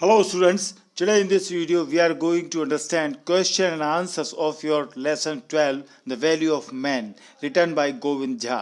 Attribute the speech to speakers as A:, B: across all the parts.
A: Hello students, today in this video we are going to understand question and answers of your lesson 12 The Value of Man written by Govind Jha.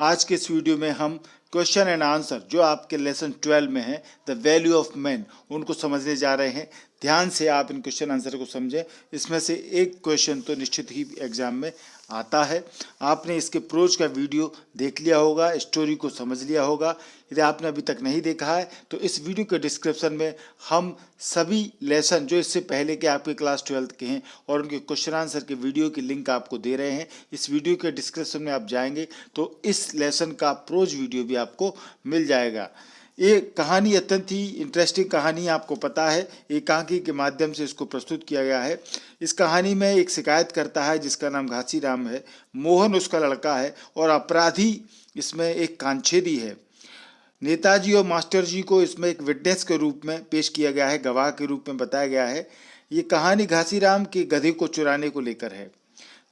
A: आज के इस video में हम question and answer जो आपके lesson 12 में है the value of man उनको समझने जा रहे हैं। ध्यान से आप इन क्वेश्चन आंसर को समझें। इसमें से एक क्वेश्चन तो निश्चित ही एग्जाम में आता है। आपने इसके प्रोज का वीडियो देख लिया होगा, स्टोरी को समझ लिया होगा। यदि आपने अभी तक नहीं देखा है तो इस वीडियो के डिस्क्रिप्शन में हम सभी लेसन जो इससे पहले के आपके क्लास 12 के हैं और उनके क्वेश्चन आंसर के वीडियो की लिंक आपको दे रहे हैं। इस वीडियो के डिस्क्रिप्शन में आप जाएंगे तो इस लेसन का प्रोज वीडियो भी आपको मिल जाएगा। ये कहानी अत्यंत ही इंटरेस्टिंग कहानी आपको पता है, एकांकी के माध्यम से इसको प्रस्तुत किया गया है। इस कहानी में एक शिकायत करता है जिसका नाम घासीराम है, मोहन उसका लड़का है और अपराधी इसमें एक कांछेदी है। नेताजी और मास्टर जी को इसमें एक विटनेस के रूप में पेश किया गया है, गवाह के रूप में बताया गया है। ये कहानी घासीराम के गधे को चुराने को लेकर है।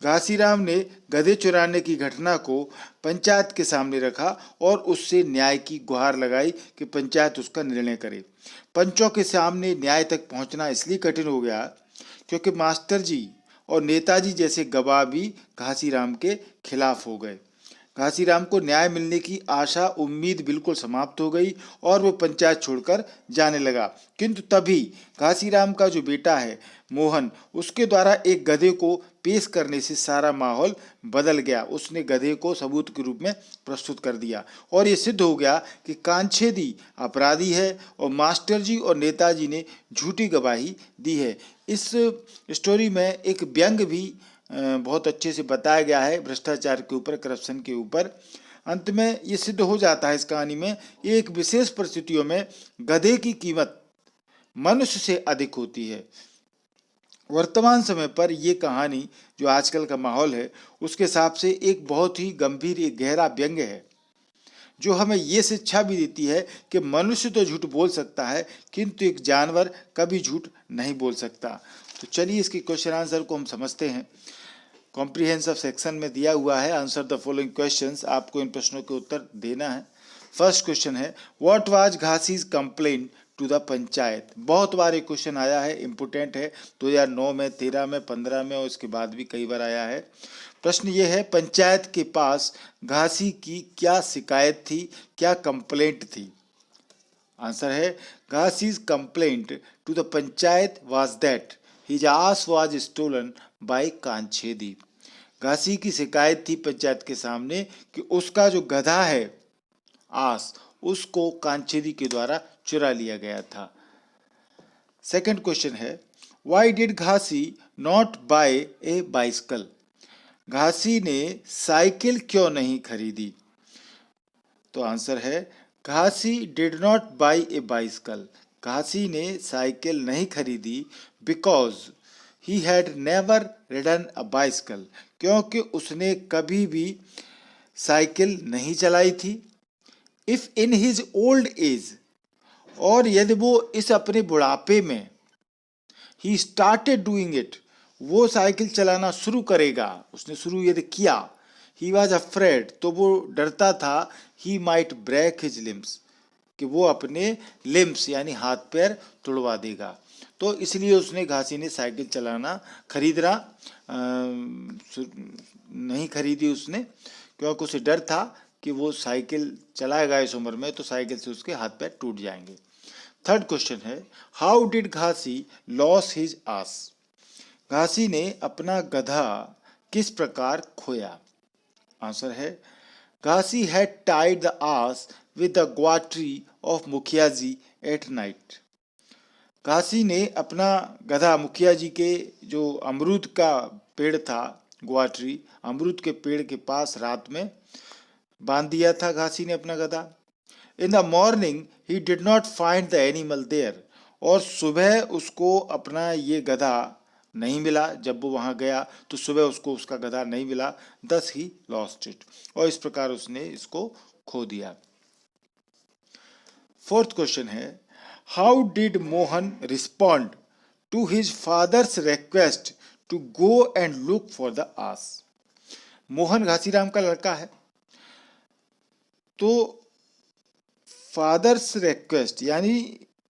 A: घासीराम ने गधे चुराने की घटना को पंचायत के सामने रखा और उससे न्याय की गुहार लगाई कि पंचायत उसका निर्णय करे। पंचों के सामने न्याय तक पहुंचना इसलिए कठिन हो गया क्योंकि मास्टर जी और नेताजी जैसे गवाह भी घासीराम के खिलाफ हो गए। घासीराम को न्याय मिलने की आशा उम्मीद बिल्कुल समाप्त हो गई और वो पंचायत छोड़कर जाने लगा। किंतु तभी घासीराम का जो बेटा है मोहन, उसके द्वारा एक गधे को पेश करने से सारा माहौल बदल गया। उसने गधे को सबूत के रूप में प्रस्तुत कर दिया और ये सिद्ध हो गया कि कांछेदी अपराधी है और मास्टर जी और नेताजी ने झूठी गवाही दी है। इस स्टोरी में एक व्यंग भी बहुत अच्छे से बताया गया है भ्रष्टाचार के ऊपर, करप्शन के ऊपर। अंत में ये सिद्ध हो जाता है इस कहानी में एक विशेष परिस्थितियों में गधे की कीमत मनुष्य से अधिक होती है। वर्तमान समय पर यह कहानी जो आजकल का माहौल है उसके हिसाब से एक बहुत ही गंभीर, एक गहरा व्यंग्य है जो हमें ये शिक्षा भी देती है कि मनुष्य तो झूठ बोल सकता है किंतु एक जानवर कभी झूठ नहीं बोल सकता। तो चलिए इसके क्वेश्चन आंसर को हम समझते हैं। कॉम्प्रिहेंसिव सेक्शन में दिया हुआ है आंसर द फॉलोइंग क्वेश्चंस, आपको इन प्रश्नों के उत्तर देना है। फर्स्ट क्वेश्चन है what was Ghasi's complaint to the panchayat. बहुत बार ये क्वेश्चन आया है, इम्पोर्टेंट है। 2009 में, 13 में, 15 में और उसके बाद भी कई बार आया है। प्रश्न ये है पंचायत के पास घासी की क्या शिकायत थी, क्या कंप्लेंट थी। आंसर है Ghasi's complaint to the panchayat was that his ass was stolen by Kanchhedi. Ghasi की शिकायत थी पंचायत के सामने कि उसका जो गधा है आस, उसको कांछेदी के द्वारा चुरा लिया गया था। सेकंड क्वेश्चन है why did Ghasi not buy a bicycle. Ghasi ने साइकिल क्यों नहीं खरीदी। तो आंसर है Ghasi did not buy a bicycle. Ghasi ने साइकिल नहीं खरीदी because he had never ridden a bicycle, क्योंकि उसने कभी भी साइकिल नहीं चलाई थी। If in his old age, और यदि वो इस अपने बुढ़ापे में ही स्टार्टेड डूइंग इट, वो साइकिल चलाना शुरू करेगा, उसने शुरू यदि किया। ही वॉज अफ्रेड, तो वो डरता था। He might break his limbs, कि वो अपने लिम्स यानी हाथ पैर तोड़वा देगा। तो इसलिए उसने घासी ने साइकिल चलाना खरीदना नहीं खरीदी उसने, क्योंकि उसे डर था कि वो साइकिल चलाएगा इस उम्र में तो साइकिल से उसके हाथ पैर टूट जाएंगे। थर्ड क्वेश्चन है how did Ghasi lose his ass. Ghasi ने अपना गधा किस प्रकार खोया। आंसर है Ghasi had tied the ass with the ग्वाट्री of Mukhiya ji at night. घासी ने अपना गधा मुखिया जी के जो अमरूद का पेड़ था, ग्वाट्री, अमरूद के पेड़ के पास रात में बांध दिया था घासी ने अपना गधा। In the morning he did not find the animal there, और सुबह उसको अपना ये गधा नहीं मिला। जब वो वहां गया तो सुबह उसको उसका गधा नहीं मिला, दस ही लॉस्ट इट, और इस प्रकार उसने इसको खो दिया। फोर्थ क्वेश्चन है how did Mohan respond to his father's request to go and look for the ass. Mohan Ghasiram का लड़का है, तो फादर्स रिक्वेस्ट यानी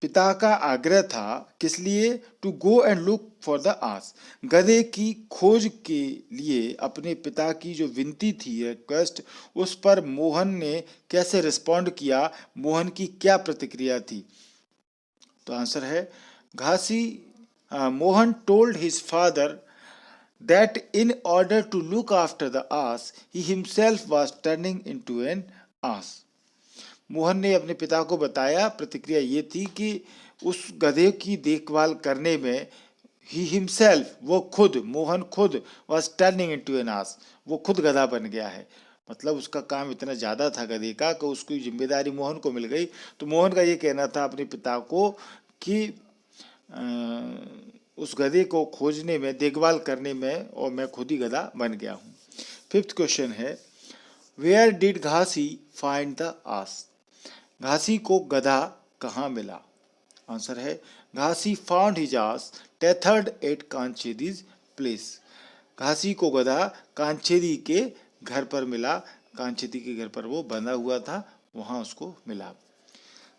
A: पिता का आग्रह था, किस लिए? To go and look for the ass, गधे की खोज के लिए अपने पिता की जो विनती थी, रिक्वेस्ट, उस पर मोहन ने कैसे रिस्पॉन्ड किया, मोहन की क्या प्रतिक्रिया थी? तो आंसर है Ghasi Mohan told his father that in order to look after the ass, he himself was turning into an ass. Mohan ने अपने पिता को बताया, प्रतिक्रिया ये थी कि उस गधे की देखभाल करने में he himself, वो खुद, मोहन खुद, was turning into an ass, वो खुद गधा बन गया है। मतलब उसका काम इतना ज़्यादा था गधे का कि उसकी जिम्मेदारी मोहन को मिल गई। तो मोहन का ये कहना था अपने पिता को कि उस गधे को खोजने में, देखभाल करने में, और मैं खुद ही गधा बन गया हूँ। फिफ्थ क्वेश्चन है, where did Ghasi find the ass, Ghasi को गधा कहाँ मिला? आंसर है Ghasi found his ass tethered at Kanchedi's place, Ghasi को गधा कांचेदी के घर पर मिला, कांचेदी के घर पर वो बंधा हुआ था, वहाँ उसको मिला।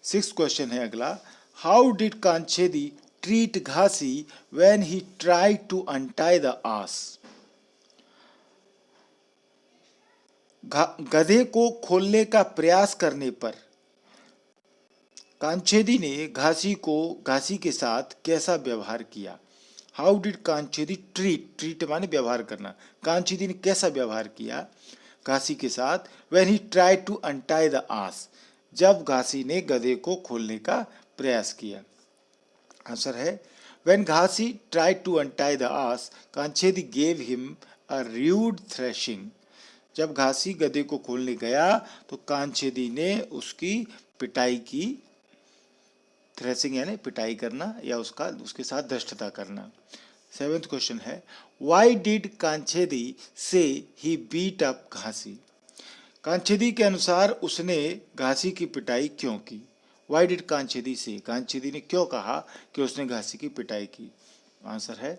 A: सिक्स्थ क्वेश्चन है अगला, how did Kanchedi treat Ghasi when he tried to untie the ass, गधे को खोलने का प्रयास करने पर कांचेदी ने घासी के साथ कैसा व्यवहार किया? हाउ डिड कांचेदी ट्रीट माने व्यवहार करना, कांचेदी ने कैसा व्यवहार किया घासी के साथ? when he tried to untie the ass, जब घासी ने गधे को खोलने का प्रयास किया। आंसर है when Ghasi tried to untie the ass, कांचेदी gave him a rude thrashing, जब घासी गधे को खोलने गया तो कांचेदी ने उसकी पिटाई की, थ्रेशिंग यानी पिटाई करना या उसके साथ धृष्टता करना। सेवेंथ क्वेश्चन है, व्हाई डिड कांचेदी से ही बीट अप घासी, कांचेदी के अनुसार उसने घासी की पिटाई क्यों की? Why did कांचेदी से, कांचेदी ने क्यों कहा कि उसने घासी की पिटाई की? आंसर है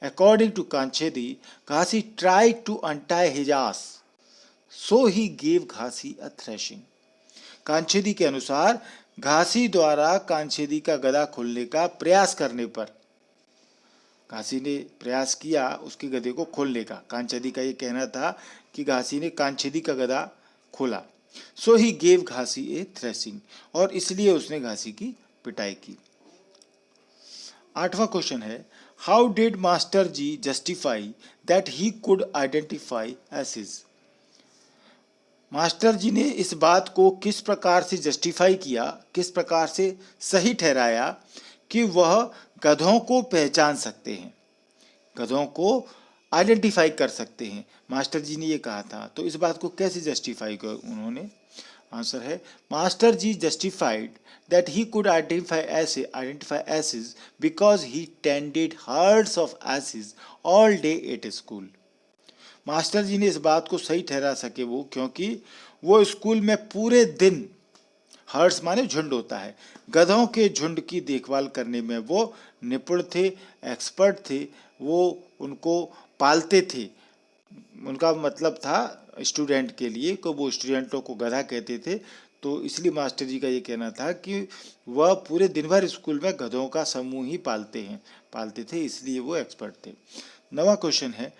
A: according to Kanchedi, Ghasi tried to untie his ass so he gave Ghasi a threshing, Kanchedi के अनुसार घासी द्वारा कांचेदी का गधा खोलने का प्रयास करने पर, घासी ने प्रयास किया उसके गधे को खोलने का, कांचेदी का ये कहना था कि घासी ने कांचेदी का गधा खोला, सो he gave Ghasi A threshing, और इसलिए उसने घासी की पिटाई की। आठवां क्वेश्चन है, how did master ji justify that he could identify asses, master ji ने इस बात को किस प्रकार से जस्टिफाई किया, किस प्रकार से सही ठहराया कि वह गधों को पहचान सकते हैं, गधों को आइडेंटिफाई कर सकते हैं, मास्टर जी ने ये कहा था, तो इस बात को कैसे जस्टिफाई किया उन्होंने? आंसर है master ji justified that he could identify asses because he tended herds of asses all day at school, master ji ने इस बात को सही ठहरा सके वो क्योंकि वो स्कूल में पूरे दिन, हर्ड्स माने झुंड होता है, गधों के झुंड की देखभाल करने में वो निपुण थे, एक्सपर्ट थे, वो उनको पालते थे, उनका मतलब था स्टूडेंट के लिए को वो स्टूडेंटों को गधा कहते थे, तो इसलिए मास्टर जी का ये कहना था कि वह पूरे दिन भर स्कूल में गधों का समूह ही पालते थे, इसलिए वो एक्सपर्ट थे। नवा क्वेश्चन है,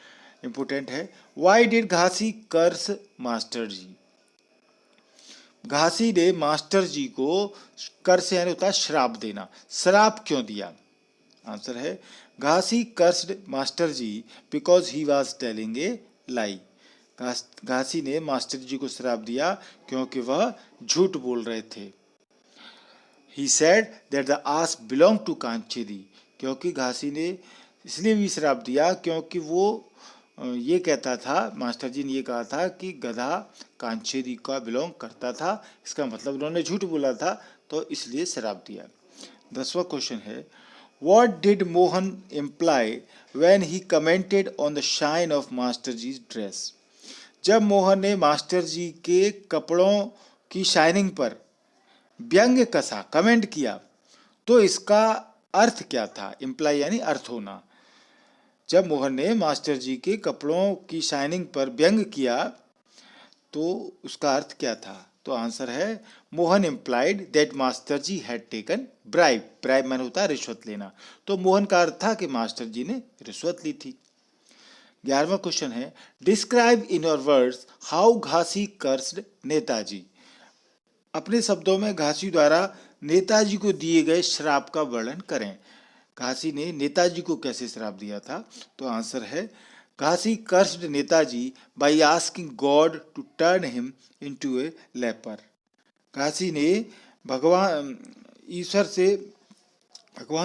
A: इंपोर्टेंट है, why did Ghasi curse master ji, Ghasi ने मास्टर जी को कर्स यानी होता है श्राप देना, श्राप क्यों दिया? आंसर है Ghasi cursed master ji because he was telling a lie, Ghasi ने मास्टर जी को श्राप दिया क्योंकि वह झूठ बोल रहे थे। He said that the ass belong to Kanchedi, क्योंकि घासी ने इसलिए भी श्राप दिया क्योंकि वो ये कहता था, मास्टर जी ने ये कहा था कि गधा कांचेदी का बिलोंग करता था, इसका मतलब उन्होंने झूठ बोला था, तो इसलिए श्राप दिया। 10वां क्वेश्चन है, What did Mohan imply when he commented on the shine of Master Ji's dress? जब मोहन ने मास्टर जी के कपड़ों की शाइनिंग पर व्यंग्य कसा, कमेंट किया, तो इसका अर्थ क्या था? इम्प्लाई यानी अर्थ होना। जब मोहन ने मास्टर जी के कपड़ों की शाइनिंग पर व्यंग किया तो उसका अर्थ क्या था? तो आंसर है Mohan implied that master ji had taken bribe. Bribe मैंने होता है रिश्वत लेना, तो मोहन का अर्थ था कि मास्टर जी ने रिश्वत ली थी। 11वां क्वेश्चन है describe in your words how Ghasi cursed Netaji. अपने शब्दों में घासी द्वारा नेताजी को दिए गए श्राप का वर्णन करें। घासी ने नेताजी को कैसे श्राप दिया था, तो आंसर है Ghasi cursed Netaji by asking god to turn him into a leper. Ghasi ने भगवान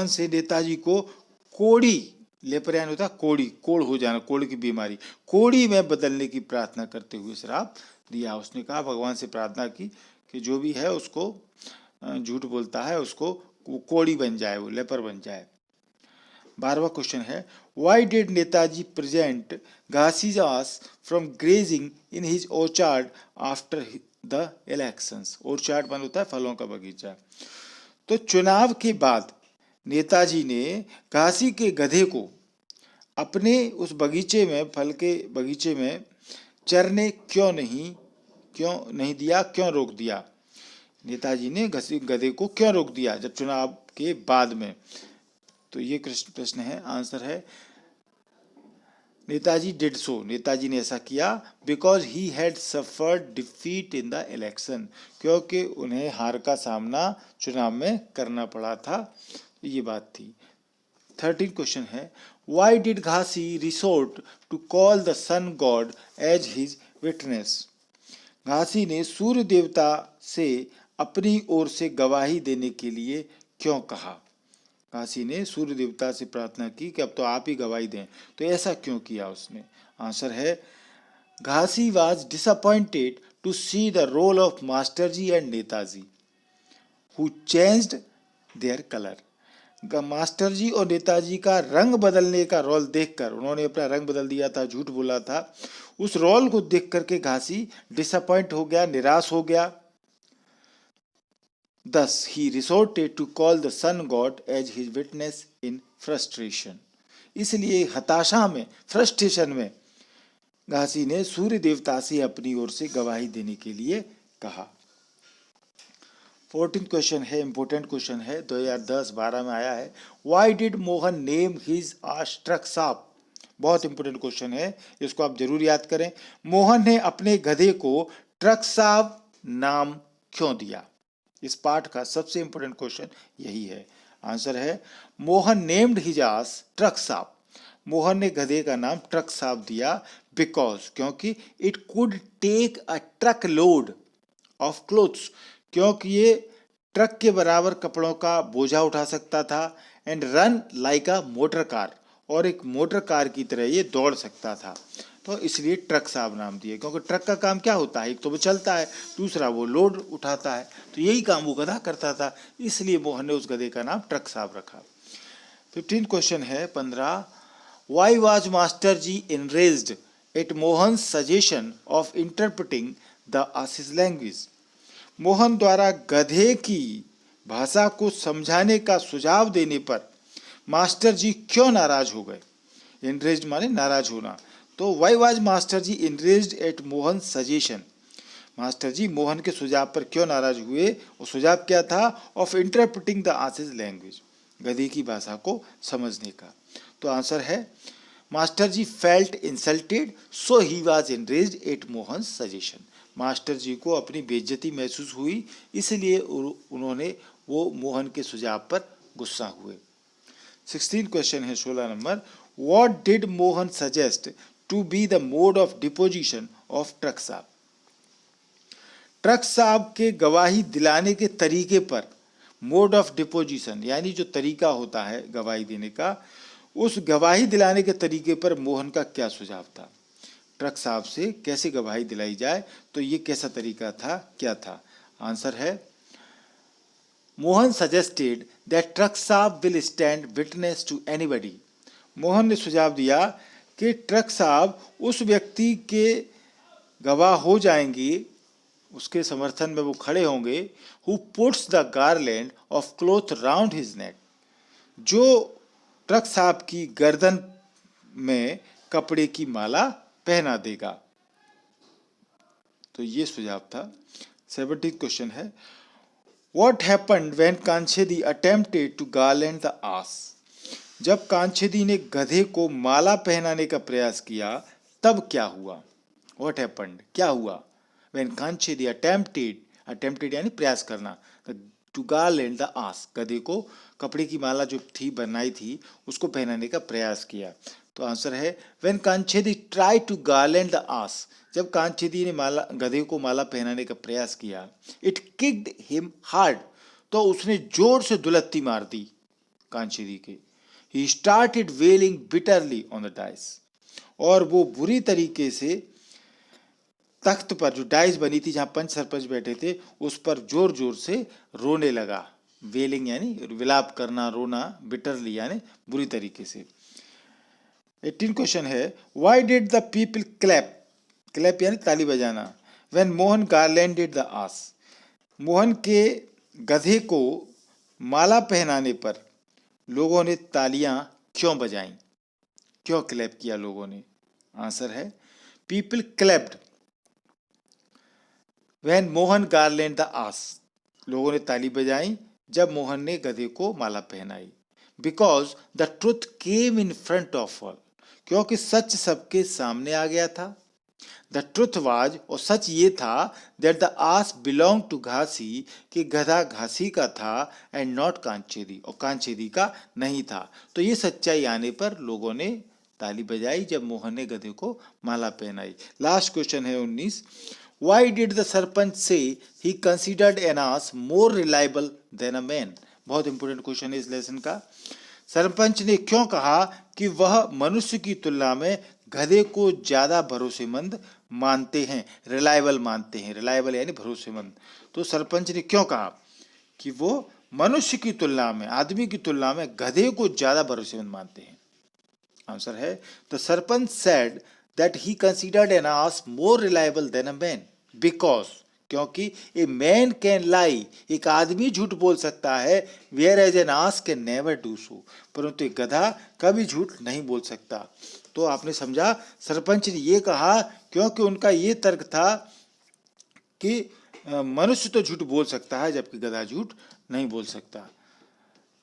A: से नेताजी को कोड़ी, लेपरियान होता कोड़ी, कोड़ हो जाना, कोड़ की बीमारी, कोड़ी में बदलने की प्रार्थना करते हुए श्राप दिया। उसने कहा, भगवान से प्रार्थना की कि जो भी है उसको झूठ बोलता है उसको कोड़ी बन जाए, वो लेपर बन जाए। 12वां क्वेश्चन है why did Netaji present Ghasi's ass from grazing in his orchard after the elections. orchard मान होता है फलों का बगीचा। तो चुनाव के बाद नेताजी ने घासी के गधे को अपने उस बगीचे में, फल के बगीचे में चरने क्यों नहीं दिया, क्यों रोक दिया? नेताजी ने गधे को क्यों रोक दिया जब चुनाव के बाद में? तो ये प्रश्न है, आंसर है नेताजी डिड सो, नेताजी ने ऐसा किया because he had suffered defeat in the election, क्योंकि उन्हें हार का सामना चुनाव में करना पड़ा था, ये बात थी। 13 क्वेश्चन है why did Ghasi resort to call the sun god as his witness. Ghasi ने सूर्य देवता से अपनी ओर से गवाही देने के लिए क्यों कहा? घासी ने सूर्य देवता से प्रार्थना की कि अब तो आप ही गवाही दें, तो ऐसा क्यों किया उसने? आंसर है Ghasi was disappointed to see the role of master ji and Netaji who changed their colour. Master ji और नेताजी का रंग बदलने का रोल देखकर, उन्होंने अपना रंग बदल दिया था, झूठ बोला था, उस रोल को देख करके घासी डिसअपॉइंट हो गया, निराश हो गया। Thus he resorted to call the sun god as his witness in frustration. इसलिए हताशा में, फ्रस्ट्रेशन में घासी ने सूर्य देवता से अपनी ओर से गवाही देने के लिए कहा। 14th क्वेश्चन है, इंपोर्टेंट क्वेश्चन है, 2010-12 में आया है। Why did Mohan name his ass truck साहब? बहुत इंपोर्टेंट क्वेश्चन है, इसको आप जरूर याद करें। मोहन ने अपने गधे को ट्रक साहब नाम क्यों दिया? इस पाठ का सबसे इंपोर्टेंट क्वेश्चन यही है। आंसर है मोहन नेम्ड हिज आस ट्रक साहब। मोहन ने गधे का नाम ट्रक साहब दिया बिकॉज, क्योंकि it could take a truck load of clothes, क्योंकि ये ट्रक के बराबर कपड़ों का बोझा उठा सकता था, and run like a motor car, और एक मोटर कार की तरह ये दौड़ सकता था, तो इसलिए ट्रक साहब नाम दिए। क्योंकि ट्रक का काम क्या होता है, एक तो वो चलता है, दूसरा वो लोड उठाता है, तो यही काम वो गधा करता था, इसलिए मोहन ने उस गधे का नाम ट्रक साहब रखा। 15 क्वेश्चन है 15 why was master ji enraged at Mohan suggestion of interpreting the ass's language. Mohan द्वारा गधे की भाषा को समझाने का सुझाव देने पर मास्टर जी क्यों नाराज हो गए? एनरेज्ड माने नाराज होना, तो why was master ji enraged at Mohan suggestion. Master ji Mohan के सुझाव पर क्यों नाराज हुए? और सुझाव क्या था? Of interpreting the ass's language, गधे की भाषा को समझने का। तो आंसर है master ji felt insulted so he was enraged at Mohan suggestion. Master ji को अपनी बेइज्जती महसूस हुई, इसलिए उन्होंने वो मोहन के सुझाव पर गुस्सा हुए। 16 क्वेश्चन है 16 number what did Mohan suggest to be the mode of deposition of truck साहब। ट्रक साहब के गवाही दिलाने के तरीके पर, मोड ऑफ डिपोजिशन यानी जो तरीका होता है गवाही देने का, उस गवाही दिलाने के तरीके पर मोहन का क्या सुझाव था? ट्रक साहब से कैसे गवाही दिलाई जाए, तो ये कैसा तरीका था, क्या था? आंसर है मोहन सजेस्टेड दैट ट्रक साहब will stand witness to anybody. Mohan ने सुझाव दिया कि ट्रक साहब उस व्यक्ति के गवाह हो जाएंगे, उसके समर्थन में वो खड़े होंगे, who puts the garland of cloth round his neck, जो ट्रक साहब की गर्दन में कपड़े की माला पहना देगा। तो ये सुझाव था। 17th क्वेश्चन है, What happened when कांछेदी attempted to garland the ass? जब कांछेदी ने गधे को माला पहनाने का प्रयास किया तब क्या हुआ? What happened? क्या हुआ? When कांछेदी attempted यानी प्रयास करना, to garland the ass, गधे को कपड़े की माला जो थी बनाई थी उसको पहनाने का प्रयास किया। तो आंसर है when कांछेदी tried to garland the ass, जब कांछेदी ने गधे को माला पहनाने का प्रयास किया, it kicked him hard, तो उसने जोर से दुलत्ती मार दी कांछेदी के। He started wailing bitterly on the dice, और वो बुरी तरीके से तख्त पर जो डाइस बनी थी जहां पंच सरपंच बैठे थे उस पर जोर जोर से रोने लगा। वेलिंग यानी विलाप करना, रोना, बिटरली यानी बुरी तरीके से। 18 क्वेश्चन है, why did the people clap? Clap यानी ताली बजाना। When Mohan गार्लैंडेड the ass, Mohan के गधे को माला पहनाने पर लोगों ने तालियां क्यों बजाई? क्यों क्लैप किया लोगों ने? आंसर है people clapped when Mohan garland the ass, लोगों ने ताली बजाई जब मोहन ने गधे को माला पहनाई। Because the truth came in front of all, क्योंकि सच सबके सामने आ गया था। द ट्रुथ वाज, और सच ये था, that the ass belong to Ghasi, कि गधा घासी का था, एंड नॉट कांचेदी, और कांचेदी का नहीं था। तो ये सच्चाई आने पर लोगों ने ताली बजाई जब मोहन ने गधे को माला पहनाई। लास्ट क्वेश्चन है 19, Why did the sarpanch say he considered an ass more reliable than a man? बहुत इंपोर्टेंट क्वेश्चन है इस लेसन का। सरपंच ने क्यों कहा कि वह मनुष्य की तुलना में गधे को ज्यादा भरोसेमंद मानते हैं, रिलायबल मानते हैं। रिलायबल यानी भरोसेमंद। तो सरपंच ने क्यों कहा कि वो मनुष्य की तुलना में, आदमी की तुलना में गधे को ज्यादा भरोसेमंद मानते हैं? आंसर है the sarpanch said that he considered an ass more reliable than a man, because, क्योंकि a man can lie, एक आदमी झूठ बोल सकता है, whereas an ass can never do so, परंतु एक गधा कभी झूठ नहीं बोल सकता। तो आपने समझा, सरपंच ने ये कहा क्योंकि उनका ये तर्क था कि मनुष्य तो झूठ बोल सकता है जबकि गधा झूठ नहीं बोल सकता।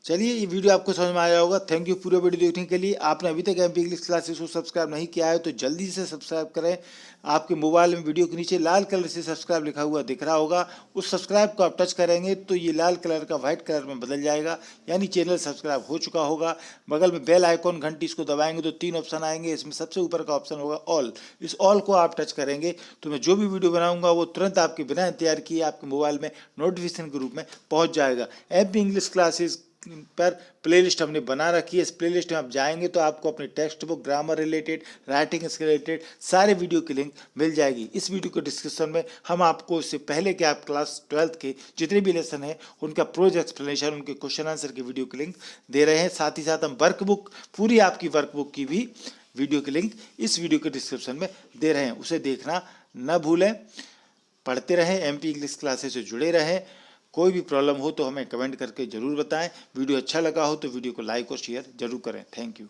A: चलिए, ये वीडियो आपको समझ में आया होगा। थैंक यू पूरा वीडियो देखने के लिए। आपने अभी तक एमपी इंग्लिश क्लासेस को सब्सक्राइब नहीं किया है तो जल्दी से सब्सक्राइब करें। आपके मोबाइल में वीडियो के नीचे लाल कलर से सब्सक्राइब लिखा हुआ दिख रहा होगा, उस सब्सक्राइब को आप टच करेंगे तो ये लाल कलर का व्हाइट कलर में बदल जाएगा, यानी चैनल सब्सक्राइब हो चुका होगा। बगल में बेल आइकॉन घंटी, इसको दबाएंगे तो 3 ऑप्शन आएंगे, इसमें सबसे ऊपर का ऑप्शन होगा ऑल। इस ऑल को आप टच करेंगे तो मैं जो भी वीडियो बनाऊंगा वो तुरंत आपके बिना इंतजार किए आपके मोबाइल में नोटिफिकेशन के रूप में पहुँच जाएगा। एमपी इंग्लिश क्लासेस पर प्लेलिस्ट हमने बना रखी है। इस प्लेलिस्ट में आप जाएंगे तो आपको अपने text book, grammar related, writing से रिलेटेड सारे वीडियो की लिंक मिल जाएगी। इस वीडियो के डिस्क्रिप्शन में हम आपको इससे पहले के आप क्लास 12th के जितने भी लेसन हैं उनका प्रोज एक्सप्लेनेशन, उनके क्वेश्चन आंसर की वीडियो की लिंक दे रहे हैं। साथ ही साथ हम वर्कबुक, पूरी आपकी वर्कबुक की भी वीडियो की लिंक इस वीडियो के डिस्क्रिप्शन में दे रहे हैं, उसे देखना न भूलें। पढ़ते रहें, एमपी इंग्लिश क्लासेस से जुड़े रहें। कोई भी प्रॉब्लम हो तो हमें कमेंट करके जरूर बताएं। वीडियो अच्छा लगा हो तो वीडियो को लाइक और शेयर जरूर करें। Thank you.